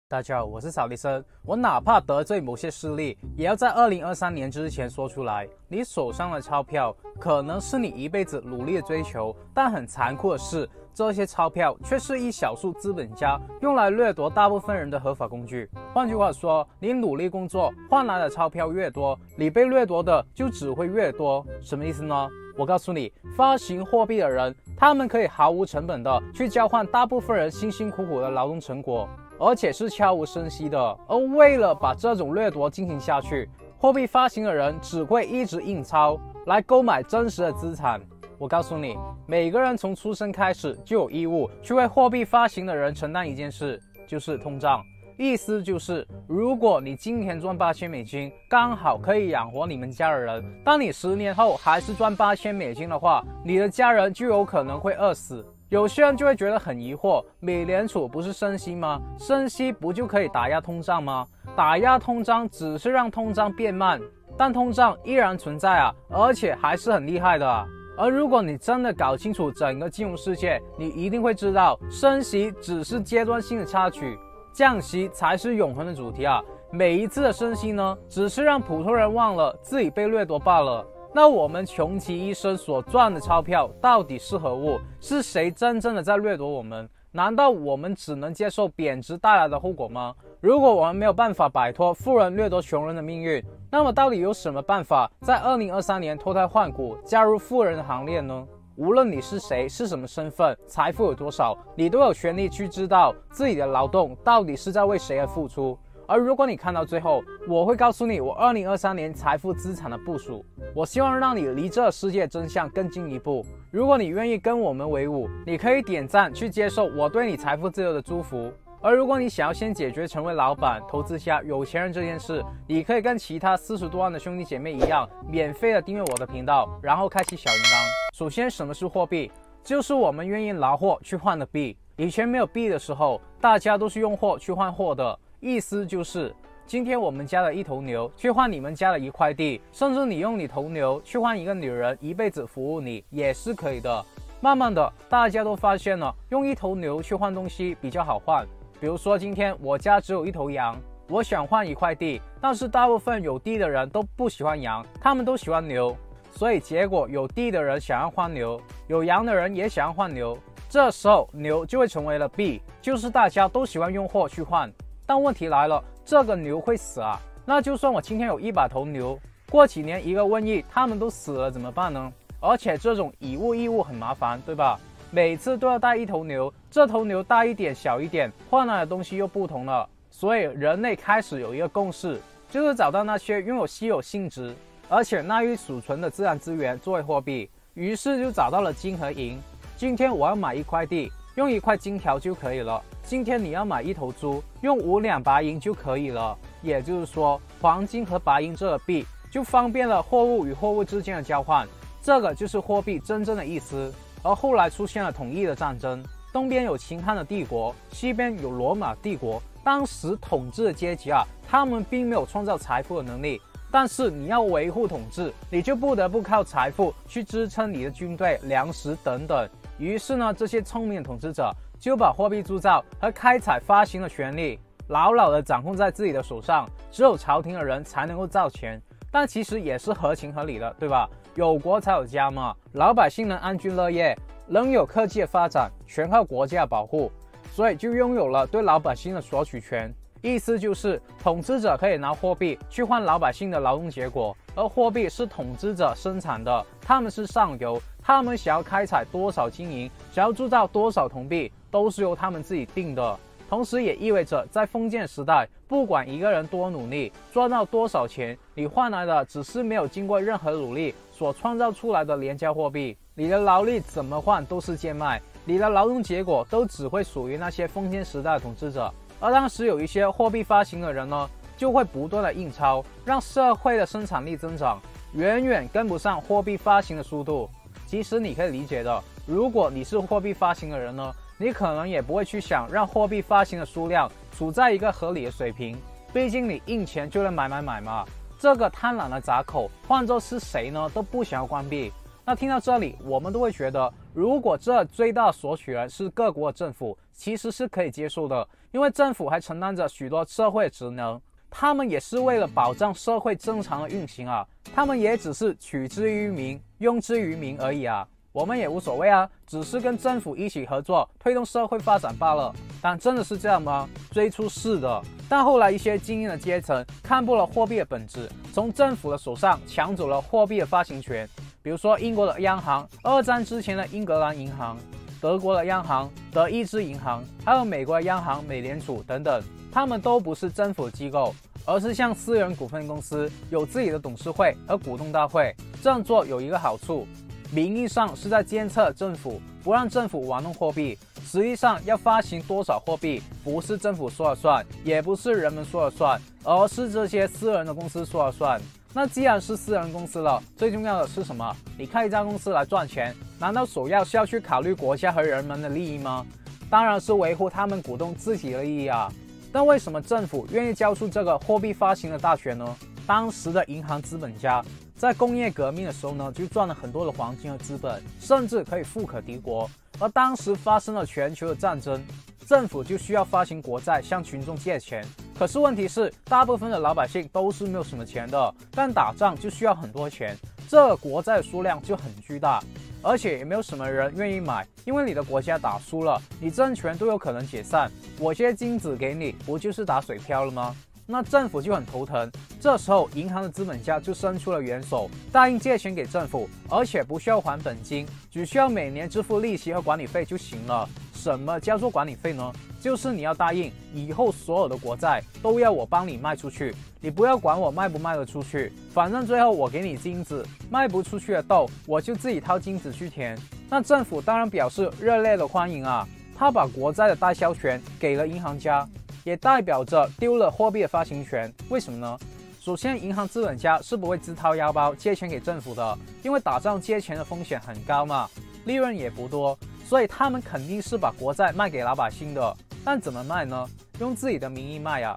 大家好，我是扫地僧。我哪怕得罪某些势力，也要在2023年之前说出来。你手上的钞票可能是你一辈子努力的追求，但很残酷的是，这些钞票却是一小数资本家用来掠夺大部分人的合法工具。换句话说，你努力工作换来的钞票越多，你被掠夺的就只会越多。什么意思呢？我告诉你，发行货币的人，他们可以毫无成本的去交换大部分人辛辛苦苦的劳动成果，而且是悄无声息的。而为了把这种掠夺进行下去，货币发行的人只会一直印钞来购买真实的资产。我告诉你，每个人从出生开始就有义务去为货币发行的人承担一件事，就是通胀。意思就是，如果你今天赚$8000，刚好可以养活你们家的人，当你10年后还是赚$8000的话，你的家人就有可能会饿死。有些人就会觉得很疑惑，美联储不是升息吗？升息不就可以打压通胀吗？打压通胀只是让通胀变慢，但通胀依然存在啊，而且还是很厉害的啊。而如果你真的搞清楚整个金融世界，你一定会知道，升息只是阶段性的插曲，降息才是永恒的主题啊！每一次的升息呢，只是让普通人忘了自己被掠夺罢了。那我们穷其一生所赚的钞票到底是何物？是谁真正的在掠夺我们？难道我们只能接受贬值带来的后果吗？如果我们没有办法摆脱富人掠夺穷人的命运，那么到底有什么办法在2023年脱胎换骨，加入富人的行列呢？无论你是谁，是什么身份，财富有多少，你都有权利去知道自己的劳动到底是在为谁而付出。而如果你看到最后，我会告诉你我2023年财富资产的部署。我希望让你离这世界真相更进一步。如果你愿意跟我们为伍，你可以点赞去接受我对你财富自由的祝福。而如果你想要先解决成为老板、投资家、有钱人这件事，你可以跟其他40多万的兄弟姐妹一样，免费的订阅我的频道，然后开启小铃铛。首先，什么是货币？就是我们愿意拿货去换的币。以前没有币的时候，大家都是用货去换货的，意思就是今天我们家的一头牛去换你们家的一块地，甚至你用你头牛去换一个女人一辈子服务你也是可以的。慢慢的，大家都发现了用一头牛去换东西比较好换。比如说今天我家只有一头羊，我想换一块地，但是大部分有地的人都不喜欢羊，他们都喜欢牛，所以结果有地的人想要换牛，有羊的人也想要换牛，这时候牛就会成为了币，就是大家都喜欢用货去换。但问题来了，这个牛会死啊，那就算我今天有100头牛，过几年一个瘟疫他们都死了怎么办呢？而且这种以物易物很麻烦，对吧？每次都要带一头牛，这头牛大一点小一点，换来的东西又不同了。所以人类开始有一个共识，就是找到那些拥有稀有性质而且耐于储存的自然资源作为货币。于是就找到了金和银。今天我要买一块地，用1块金条就可以了。今天你要买一头猪，用5两白银就可以了。也就是说，黄金和白银这个币就方便了货物与货物之间的交换。这个就是货币真正的意思。而后来出现了统一的战争，东边有秦汉的帝国，西边有罗马帝国。当时统治的阶级啊，他们并没有创造财富的能力，但是你要维护统治，你就不得不靠财富去支撑你的军队、粮食等等。于是呢，这些聪明的统治者就把货币铸造和开采发行的权利牢牢地掌控在自己的手上，只有朝廷的人才能够造钱。但其实也是合情合理的，对吧？有国才有家嘛，老百姓能安居乐业，能有科技的发展，全靠国家的保护，所以就拥有了对老百姓的索取权。意思就是统治者可以拿货币去换老百姓的劳动结果，而货币是统治者生产的，他们是上游，他们想要开采多少金银，想要铸造多少铜币，都是由他们自己定的。同时也意味着在封建时代，不管一个人多努力，赚到多少钱，你换来的只是没有经过任何努力所创造出来的廉价货币。你的劳力怎么换都是贱卖，你的劳动结果都只会属于那些封建时代的统治者。而当时有一些货币发行的人呢，就会不断的印钞，让社会的生产力增长，远远跟不上货币发行的速度。其实你可以理解的，如果你是货币发行的人呢，你可能也不会去想让货币发行的数量处在一个合理的水平，毕竟你印钱就能买嘛。这个贪婪的闸口，换作是谁呢都不想要关闭。那听到这里，我们都会觉得，如果这最大索取人是各国的政府，其实是可以接受的，因为政府还承担着许多社会职能，他们也是为了保障社会正常的运行啊，他们也只是取之于民，用之于民而已啊。我们也无所谓啊，只是跟政府一起合作，推动社会发展罢了。但真的是这样吗？最初是的，但后来一些精英的阶层看破了货币的本质，从政府的手上抢走了货币的发行权。比如说英国的央行、二战之前的英格兰银行、德国的央行、德意志银行，还有美国的央行美联储等等，他们都不是政府机构，而是像私人股份公司，有自己的董事会和股东大会。这样做有一个好处，名义上是在监测政府，不让政府玩弄货币，实际上要发行多少货币，不是政府说了算，也不是人们说了算，而是这些私人的公司说了算。那既然是私人公司了，最重要的是什么？你开一家公司来赚钱，难道首要是要去考虑国家和人们的利益吗？当然是维护他们股东自己的利益啊。但为什么政府愿意交出这个货币发行的大权呢？当时的银行资本家在工业革命的时候呢，就赚了很多的黄金和资本，甚至可以富可敌国。而当时发生了全球的战争，政府就需要发行国债向群众借钱。可是问题是，大部分的老百姓都是没有什么钱的，但打仗就需要很多钱，这个国债的数量就很巨大，而且也没有什么人愿意买，因为你的国家打输了，你政权都有可能解散，我些金子给你，不就是打水漂了吗？那政府就很头疼，这时候银行的资本家就伸出了援手，答应借钱给政府，而且不需要还本金，只需要每年支付利息和管理费就行了。什么叫做管理费呢？就是你要答应以后所有的国债都要我帮你卖出去，你不要管我卖不卖得出去，反正最后我给你金子，卖不出去的豆我就自己掏金子去填。那政府当然表示热烈的欢迎啊，他把国债的代销权给了银行家，也代表着丢了货币的发行权。为什么呢？首先，银行资本家是不会自掏腰包借钱给政府的，因为打仗借钱的风险很高嘛，利润也不多，所以他们肯定是把国债卖给老百姓的。但怎么卖呢？用自己的名义卖啊！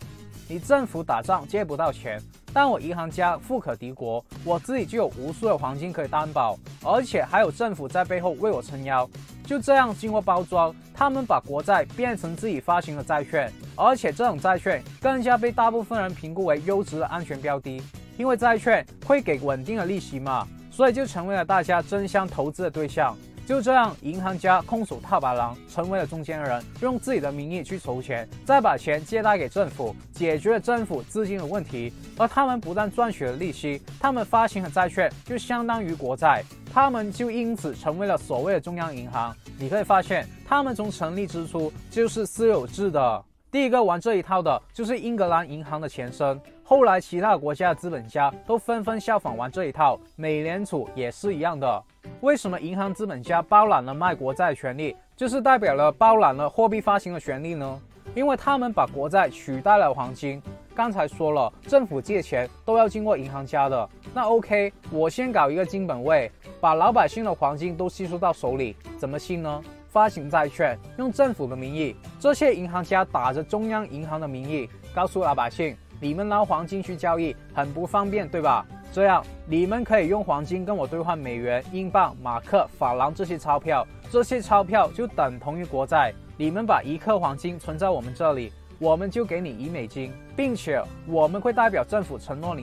你政府打仗借不到钱，但我银行家富可敌国，我自己就有无数的黄金可以担保，而且还有政府在背后为我撑腰。就这样经过包装，他们把国债变成自己发行的债券，而且这种债券更加被大部分人评估为优质的安全标的，因为债券会给稳定的利息嘛，所以就成为了大家争相投资的对象。就这样，银行家空手套白狼，成为了中间人，用自己的名义去筹钱，再把钱借贷给政府，解决了政府资金的问题。而他们不但赚取了利息，他们发行的债券就相当于国债，他们就因此成为了所谓的中央银行。你可以发现，他们从成立之初就是私有制的。第一个玩这一套的就是英格兰银行的前身，后来其他国家的资本家都纷纷效仿玩这一套，美联储也是一样的。为什么银行资本家包揽了卖国债的权利，就是代表了包揽了货币发行的权利呢？因为他们把国债取代了黄金。刚才说了，政府借钱都要经过银行家的，那 OK， 我先搞一个金本位，把老百姓的黄金都吸收到手里，怎么吸呢？发行债券，用政府的名义，这些银行家打着中央银行的名义，告诉老百姓，你们拿黄金去交易很不方便，对吧？这样你们可以用黄金跟我兑换美元、英镑、马克、法郎这些钞票，这些钞票就等同于国债。你们把1克黄金存在我们这里，我们就给你1美金，并且我们会代表政府承诺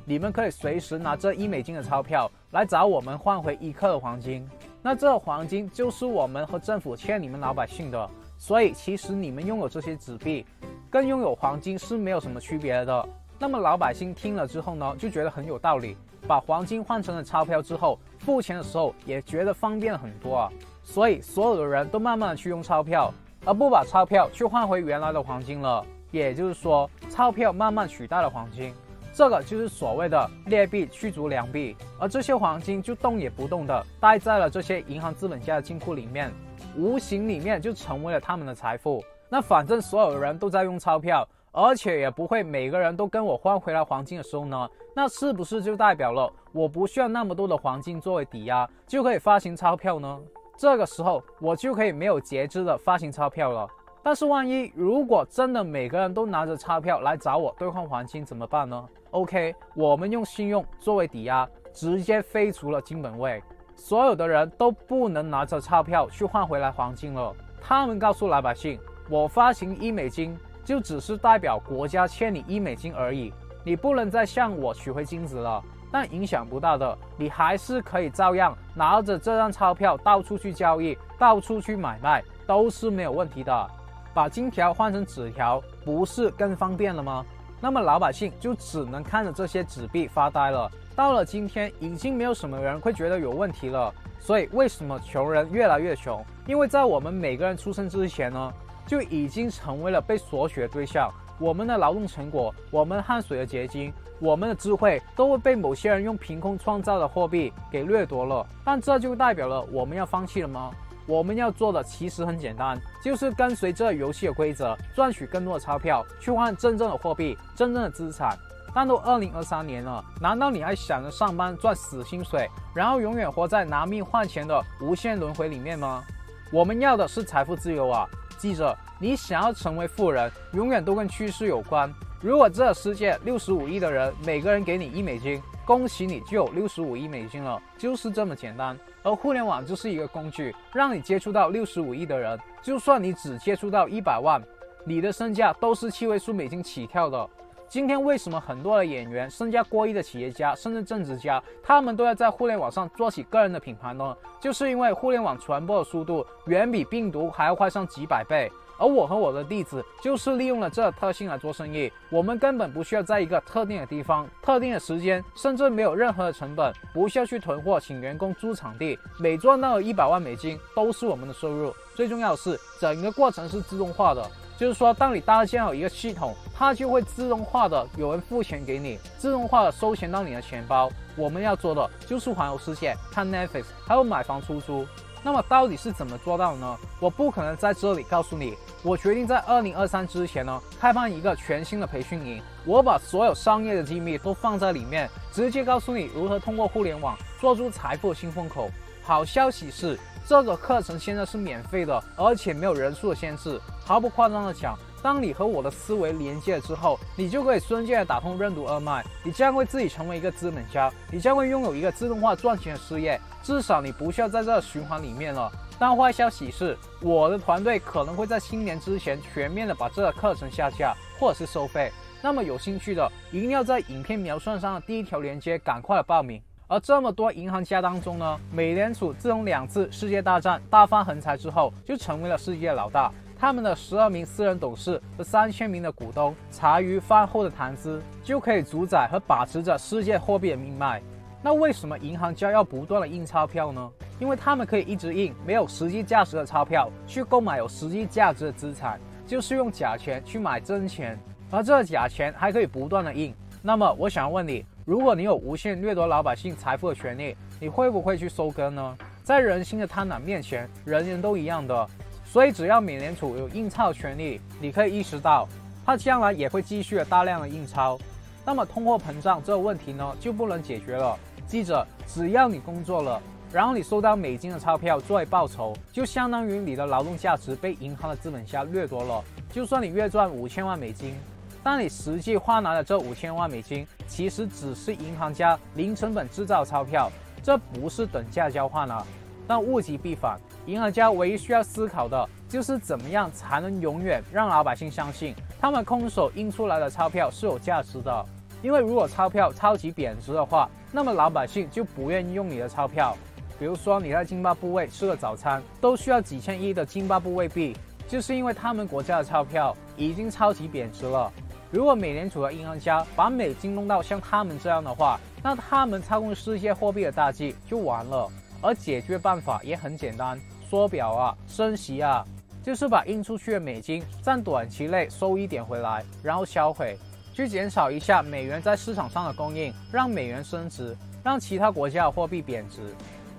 你们可以随时拿这1美金的钞票来找我们换回1克的黄金。那这黄金就是我们和政府欠你们老百姓的，所以其实你们拥有这些纸币，跟拥有黄金是没有什么区别的。那么老百姓听了之后呢，就觉得很有道理，把黄金换成了钞票之后，付钱的时候也觉得方便了很多啊。所以所有的人都慢慢的去用钞票，而不把钞票去换回原来的黄金了。也就是说，钞票慢慢取代了黄金。这个就是所谓的劣币驱逐良币，而这些黄金就动也不动的待在了这些银行资本家的金库里面，无形里面就成为了他们的财富。那反正所有人都在用钞票，而且也不会每个人都跟我换回来黄金的时候呢，那是不是就代表了我不需要那么多的黄金作为抵押就可以发行钞票呢？这个时候我就可以没有节制的发行钞票了。但是万一如果真的每个人都拿着钞票来找我兑换黄金怎么办呢？ OK， 我们用信用作为抵押，直接废除了金本位。所有的人都不能拿着钞票去换回来黄金了。他们告诉老百姓，我发行$1就只是代表国家欠你$1而已，你不能再向我取回金子了。但影响不大的，你还是可以照样拿着这张钞票到处去交易，到处去买卖，都是没有问题的。把金条换成纸条，不是更方便了吗？那么老百姓就只能看着这些纸币发呆了。到了今天，已经没有什么人会觉得有问题了。所以为什么穷人越来越穷？因为在我们每个人出生之前呢，就已经成为了被索取的对象。我们的劳动成果，我们汗水的结晶，我们的智慧，都会被某些人用凭空创造的货币给掠夺了。但这就代表了我们要放弃了吗？我们要做的其实很简单，就是跟随这游戏的规则，赚取更多的钞票，去换真正的货币，真正的资产。但都2023年了，难道你还想着上班赚死薪水，然后永远活在拿命换钱的无限轮回里面吗？我们要的是财富自由啊！记着，你想要成为富人，永远都跟趋势有关。如果这个世界65亿的人，每个人给你$1，恭喜你就有65亿了，就是这么简单。而互联网就是一个工具，让你接触到65亿的人。就算你只接触到100万，你的身价都是7位数美金起跳的。今天为什么很多的演员、身价过亿的企业家，甚至政治家，他们都要在互联网上做起个人的品牌呢？就是因为互联网传播的速度远比病毒还要快上几百倍。而我和我的弟子就是利用了这个特性来做生意。我们根本不需要在一个特定的地方、特定的时间，甚至没有任何的成本，不需要去囤货、请员工、租场地。每赚到100万美金都是我们的收入。最重要的是，整个过程是自动化的。就是说，当你搭建好一个系统，它就会自动化的有人付钱给你，自动化的收钱到你的钱包。我们要做的就是环游世界，看 Netflix， 还有买房出租。那么到底是怎么做到呢？我不可能在这里告诉你。我决定在2023之前呢，开办一个全新的培训营。我把所有商业的机密都放在里面，直接告诉你如何通过互联网做出财富的新风口。好消息是，这个课程现在是免费的，而且没有人数的限制。毫不夸张的讲，当你和我的思维连接了之后，你就可以瞬间的打通任督二脉，你将会自己成为一个资本家，你将会拥有一个自动化赚钱的事业，至少你不需要在这个循环里面了。但坏消息是，我的团队可能会在新年之前全面的把这个课程下架或者是收费。那么有兴趣的一定要在影片描述上的第一条链接赶快的报名。而这么多银行家当中呢，美联储自从2次世界大战大发横财之后，就成为了世界老大。他们的12名私人董事和3000名的股东，茶余饭后的谈资就可以主宰和把持着世界货币的命脉。那为什么银行家要不断的印钞票呢？因为他们可以一直印没有实际价值的钞票，去购买有实际价值的资产，就是用假钱去买真钱，而这假钱还可以不断的印。那么我想要问你，如果你有无限掠夺老百姓财富的权利，你会不会去收割呢？在人心的贪婪面前，人人都一样的。所以只要美联储有印钞权利，你可以意识到，它将来也会继续大量的印钞。那么通货膨胀这个问题呢，就不能解决了。记着，只要你工作了，然后你收到美金的钞票作为报酬，就相当于你的劳动价值被银行的资本家掠夺了。就算你月赚5000万美金，但你实际换来的这5000万美金，其实只是银行家零成本制造钞票，这不是等价交换啊。但物极必反，银行家唯一需要思考的就是怎么样才能永远让老百姓相信他们空手印出来的钞票是有价值的。因为如果钞票超级贬值的话，那么老百姓就不愿意用你的钞票。比如说你在津巴布韦吃个早餐都需要几千亿的津巴布韦币，就是因为他们国家的钞票已经超级贬值了。如果美联储的银行家把美金弄到像他们这样的话，那他们操控世界货币的大计就完了。而解决办法也很简单，缩表啊，升息啊，就是把印出去的美金在短期内收一点回来，然后销毁，去减少一下美元在市场上的供应，让美元升值，让其他国家的货币贬值，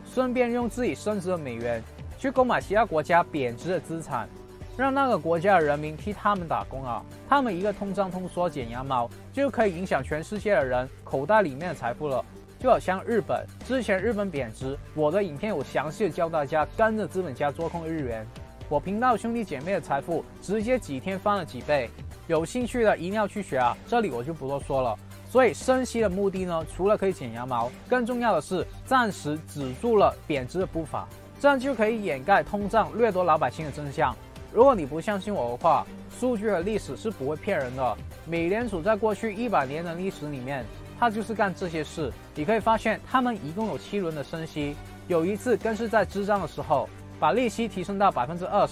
顺便用自己升值的美元去购买其他国家贬值的资产，让那个国家的人民替他们打工啊！他们一个通胀通缩剪羊毛，就可以影响全世界的人口袋里面的财富了。就好像日本，之前日本贬值，我的影片有详细的教大家跟着资本家做空日元，我频道兄弟姐妹的财富直接几天翻了几倍。有兴趣的一定要去学啊，这里我就不多说了。所以升息的目的呢，除了可以剪羊毛，更重要的是暂时止住了贬值的步伐，这样就可以掩盖通胀掠夺老百姓的真相。如果你不相信我的话，数据和历史是不会骗人的。美联储在过去100年的历史里面，它就是干这些事。你可以发现，他们一共有7轮的升息，有一次更是在滞胀的时候，把利息提升到20%。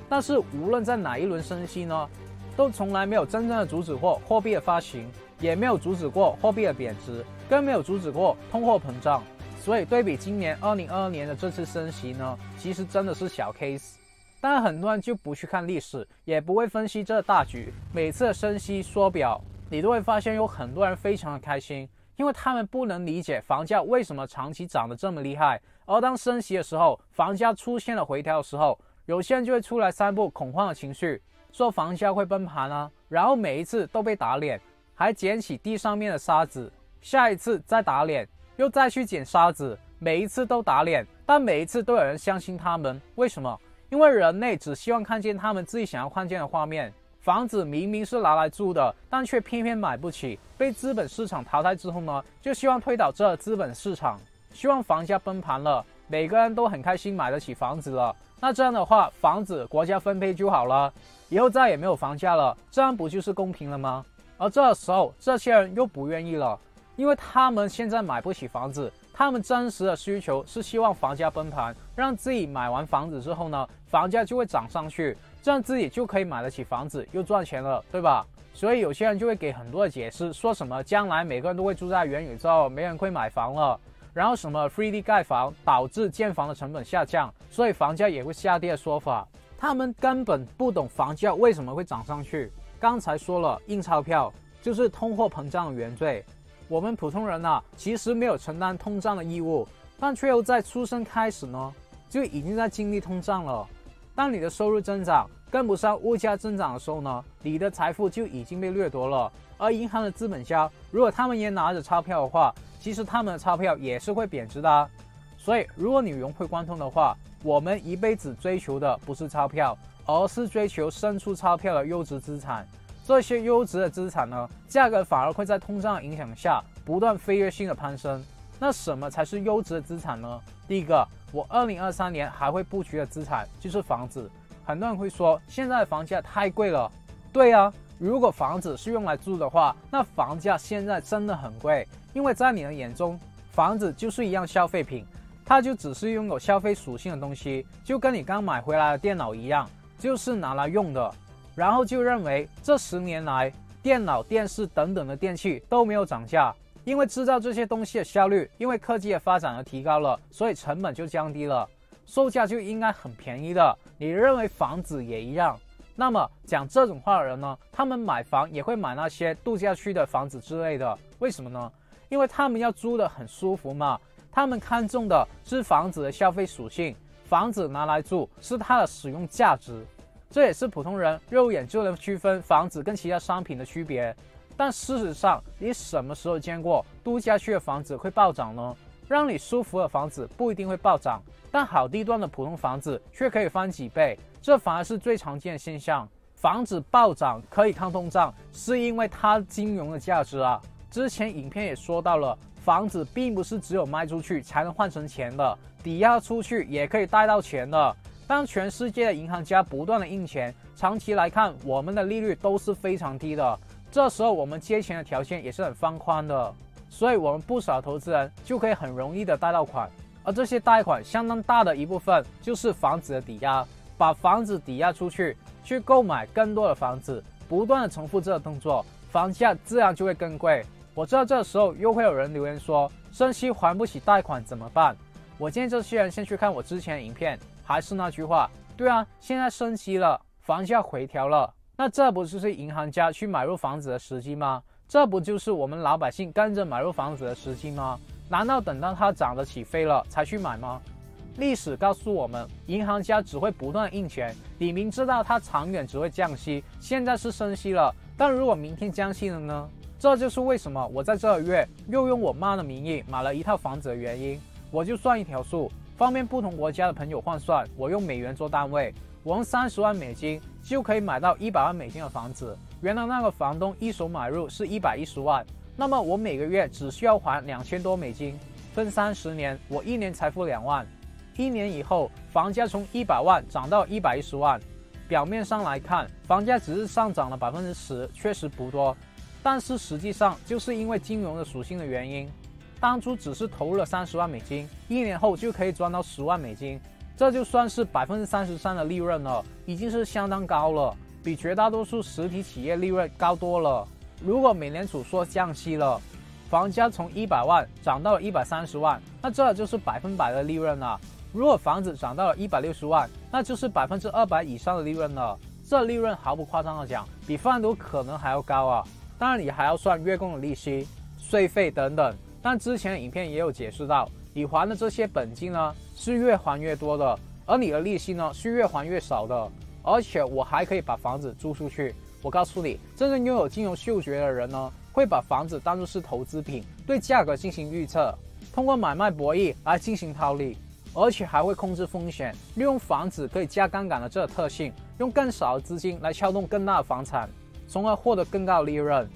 但是无论在哪一轮升息呢，都从来没有真正的阻止过货币的发行，也没有阻止过货币的贬值，更没有阻止过通货膨胀。所以对比今年2022年的这次升息呢，其实真的是小 case。但很多人就不去看历史，也不会分析这大局。每次的升息缩表，你都会发现有很多人非常的开心，因为他们不能理解房价为什么长期涨得这么厉害。而当升息的时候，房价出现了回调的时候，有些人就会出来散布恐慌的情绪，说房价会崩盘啊，然后每一次都被打脸，还捡起地上面的沙子，下一次再打脸，又再去捡沙子，每一次都打脸，但每一次都有人相信他们。为什么？因为人类只希望看见他们自己想要看见的画面。房子明明是拿来住的，但却偏偏买不起，被资本市场淘汰之后呢，就希望推倒这资本市场，希望房价崩盘了，每个人都很开心买得起房子了。那这样的话，房子国家分配就好了，以后再也没有房价了，这样不就是公平了吗？而这时候，这些人又不愿意了，因为他们现在买不起房子，他们真实的需求是希望房价崩盘，让自己买完房子之后呢，房价就会涨上去，这样自己就可以买得起房子，又赚钱了，对吧？所以有些人就会给很多的解释，说什么将来每个人都会住在元宇宙，没人会买房了，然后什么 3D 盖房导致建房的成本下降，所以房价也会下跌的说法。他们根本不懂房价为什么会涨上去。刚才说了，印钞票就是通货膨胀的原罪。我们普通人啊，其实没有承担通胀的义务，但却又在出生开始呢，就已经在经历通胀了。当你的收入增长跟不上物价增长的时候呢，你的财富就已经被掠夺了。而银行的资本家，如果他们也拿着钞票的话，其实他们的钞票也是会贬值的啊。所以，如果你融会贯通的话，我们一辈子追求的不是钞票，而是追求生出钞票的优质资产。这些优质的资产呢，价格反而会在通胀的影响下不断飞跃性的攀升。那什么才是优质的资产呢？第一个，我2023年还会布局的资产就是房子。很多人会说，现在的房价太贵了。对啊，如果房子是用来住的话，那房价现在真的很贵，因为在你的眼中，房子就是一样消费品，它就只是拥有消费属性的东西，就跟你刚买回来的电脑一样，就是拿来用的。然后就认为这10年来，电脑、电视等等的电器都没有涨价，因为制造这些东西的效率，因为科技的发展而提高了，所以成本就降低了，售价就应该很便宜的。你认为房子也一样？那么讲这种话的人呢，他们买房也会买那些度假区的房子之类的，为什么呢？因为他们要租得很舒服嘛，他们看重的是房子的消费属性，房子拿来住是它的使用价值。这也是普通人肉眼就能区分房子跟其他商品的区别。但事实上，你什么时候见过度假区的房子会暴涨呢？让你舒服的房子不一定会暴涨，但好地段的普通房子却可以翻几倍，这反而是最常见的现象。房子暴涨可以抗通胀，是因为它金融的价值啊。之前影片也说到了，房子并不是只有卖出去才能换成钱的，抵押出去也可以贷到钱的。当全世界的银行家不断的印钱，长期来看，我们的利率都是非常低的。这时候我们借钱的条件也是很放宽的，所以我们不少投资人就可以很容易的贷到款。而这些贷款相当大的一部分就是房子的抵押，把房子抵押出去，去购买更多的房子，不断的重复这个动作，房价自然就会更贵。我知道这时候又会有人留言说，升息还不起贷款怎么办？我建议这些人先去看我之前的影片。还是那句话，对啊，现在升息了，房价回调了，那这不就是银行家去买入房子的时机吗？这不就是我们老百姓跟着买入房子的时机吗？难道等到它涨得起飞了才去买吗？历史告诉我们，银行家只会不断印钱，你明知道它长远只会降息，现在是升息了，但如果明天降息了呢？这就是为什么我在这个月又用我妈的名义买了一套房子的原因。我就算一条数，方便不同国家的朋友换算，我用美元做单位，我用30万美金就可以买到100万美金的房子。原来那个房东一手买入是110万，那么我每个月只需要还2000多美金，分30年，我1年财富2万。1年以后，房价从100万涨到110万。表面上来看，房价只是上涨了10%，确实不多，但是实际上就是因为金融的属性的原因，当初只是投入了30万美金，1年后就可以赚到10万美金，这就算是33%的利润了，已经是相当高了，比绝大多数实体企业利润高多了。如果美联储说降息了，房价从100万涨到了130万，那这就是100%的利润了。如果房子涨到了160万，那就是200%以上的利润了。这利润毫不夸张的讲，比贩毒可能还要高啊！当然，你还要算月供的利息、税费等等。但之前的影片也有解释到，你还的这些本金呢，是越还越多的，而你的利息呢，是越还越少的。而且我还可以把房子租出去。我告诉你，真正拥有金融嗅觉的人呢，会把房子当作是投资品，对价格进行预测，通过买卖博弈来进行套利。而且还会控制风险，利用房子可以加杠杆的这个特性，用更少的资金来撬动更大的房产，从而获得更高的利润。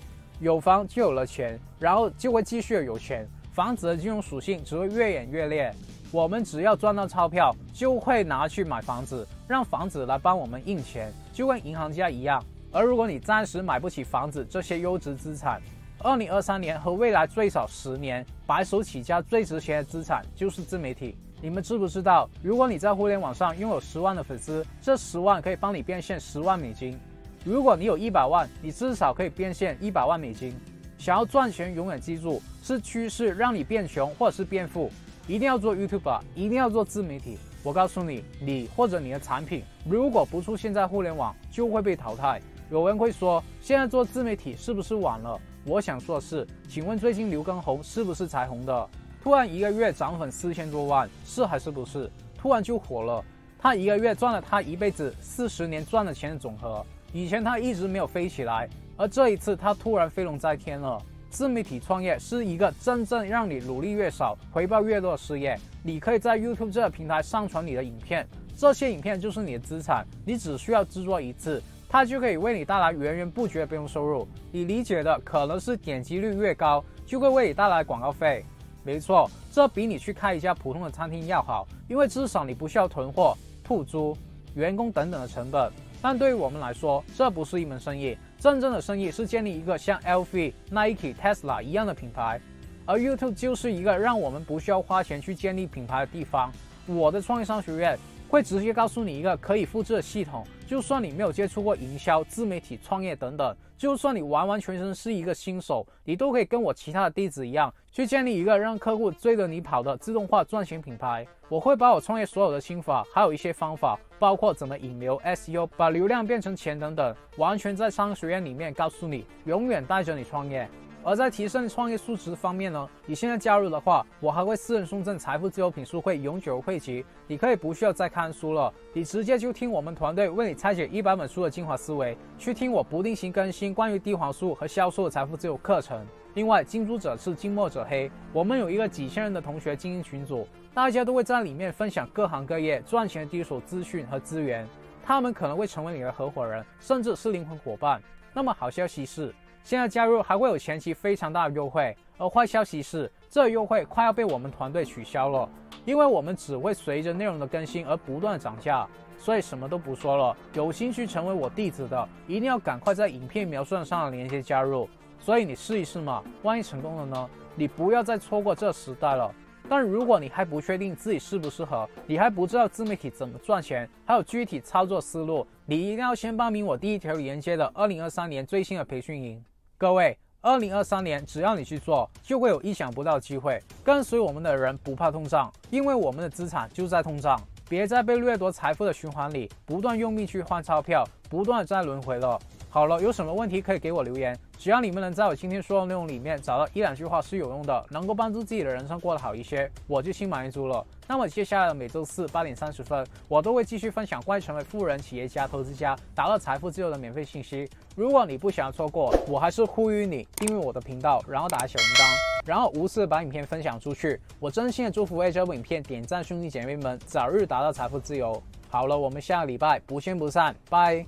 有房就有了钱，然后就会继续有钱。房子的金融属性只会越演越烈，我们只要赚到钞票，就会拿去买房子，让房子来帮我们印钱，就跟银行家一样。而如果你暂时买不起房子这些优质资产，2023年和未来最少10年，白手起家最值钱的资产就是自媒体。你们知不知道，如果你在互联网上拥有10万的粉丝，这10万可以帮你变现10万美金。如果你有100万，你至少可以变现100万美金。想要赚钱，永远记住，是趋势让你变穷或者是变富，一定要做 YouTuber， 一定要做自媒体。我告诉你，你或者你的产品，如果不出现在互联网，就会被淘汰。有人会说，现在做自媒体是不是晚了？我想说的是，请问最近刘畊宏是不是才红的？突然一个月涨粉4000多万，是还是不是？突然就火了。他一个月赚了他一辈子40年赚的钱的总和。以前他一直没有飞起来，而这一次他突然飞龙在天了。自媒体创业是一个真正让你努力越少，回报越多的事业。你可以在 YouTube 这个平台上传你的影片，这些影片就是你的资产，你只需要制作一次，它就可以为你带来源源不绝的被动收入。你理解的可能是点击率越高，就会为你带来广告费。没错，这比你去开一家普通的餐厅要好，因为至少你不需要囤货、铺租、员工等等的成本。但对于我们来说，这不是一门生意，真正的生意是建立一个像 LV、Nike、Tesla 一样的品牌，而 YouTube 就是一个让我们不需要花钱去建立品牌的地方。我的创业商学院会直接告诉你一个可以复制的系统，就算你没有接触过营销、自媒体创业等等，就算你完完全全是一个新手，你都可以跟我其他的弟子一样，去建立一个让客户追着你跑的自动化赚钱品牌。我会把我创业所有的心法，还有一些方法，包括怎么引流、SEO， 把流量变成钱等等，完全在商学院里面告诉你，永远带着你创业。而在提升创业素质方面呢，你现在加入的话，我还会私人送赠财富自由品书会永久会籍，你可以不需要再看书了，你直接就听我们团队为你拆解100本书的精华思维，去听我不定期更新关于地黄书和销售的财富自由课程。另外，近朱者赤，近墨者黑，我们有一个几千人的同学精英群组，大家都会在里面分享各行各业赚钱的第一手资讯和资源，他们可能会成为你的合伙人，甚至是灵魂伙伴。那么好消息是，现在加入还会有前期非常大的优惠，而坏消息是，这优惠快要被我们团队取消了，因为我们只会随着内容的更新而不断涨价。所以什么都不说了，有兴趣成为我弟子的，一定要赶快在影片描述上的链接加入。所以你试一试嘛，万一成功了呢？你不要再错过这时代了。但如果你还不确定自己适不适合，你还不知道自媒体怎么赚钱，还有具体操作思路，你一定要先报名我第一条连接的2023年最新的培训营。各位，2023年只要你去做，就会有意想不到的机会。跟随我们的人不怕通胀，因为我们的资产就在通胀。别再被掠夺财富的循环里不断用命去换钞票，不断的在轮回了。好了，有什么问题可以给我留言，只要你们能在我今天说的内容里面找到1-2句话是有用的，能够帮助自己的人生过得好一些，我就心满意足了。那么接下来的每周四8点30分，我都会继续分享关于成为富人、企业家、投资家、达到财富自由的免费信息。如果你不想要错过，我还是呼吁你订阅我的频道，然后打开小铃铛，然后无私的把影片分享出去。我真心的祝福为这部影片点赞兄弟姐妹们早日达到财富自由。好了，我们下个礼拜不见不散，拜。